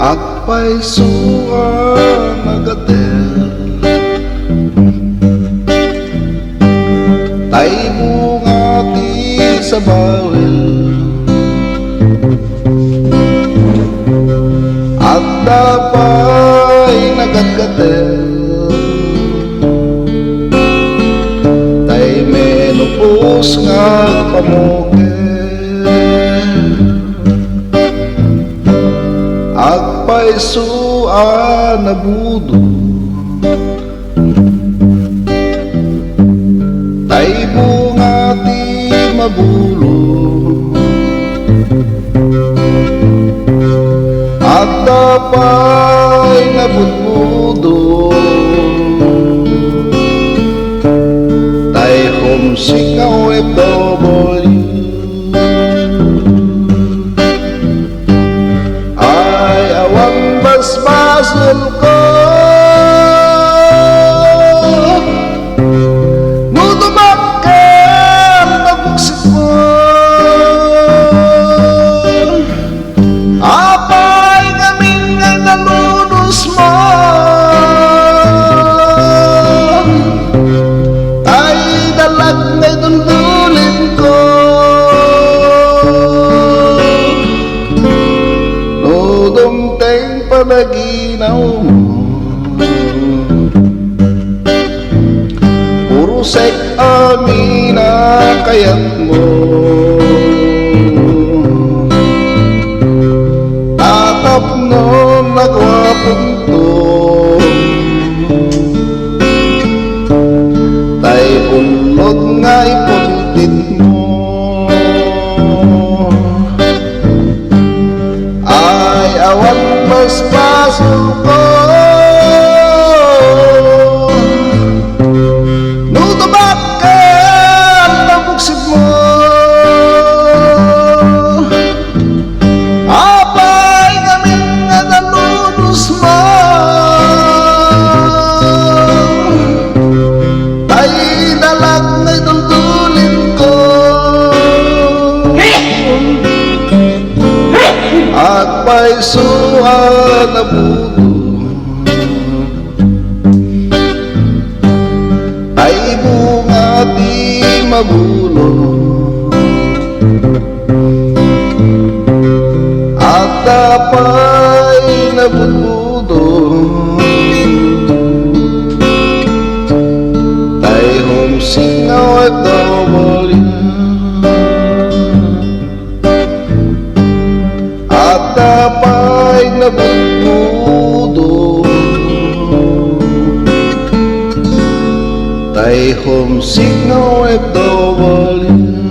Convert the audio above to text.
Akpay suan agatel tay bungati sa bawil at dapay nagatgatel tay menupos nga pamukel akpay suan na budo tay bungati mabulo at dapay nabudbudo tay homesick na OFW ay awang basbasul ko nutumakkan nabuksit mo apay kaming ang nalunos mo ay dalag na dundulin ko nudumteng panaginaw mo puro sek amina kayat mo tatap nun nagwapong to tay ulod nga ipultit mo ay awan basbaso ko nutubakan nabuksit mo apay kaming nga nalunos mo tay dalag na duldulin ko akpay suan na budo ay bungati mabulo at dapay nabudbudo tay homesick na OFW at dapay nabudbudo tay homesick na OFW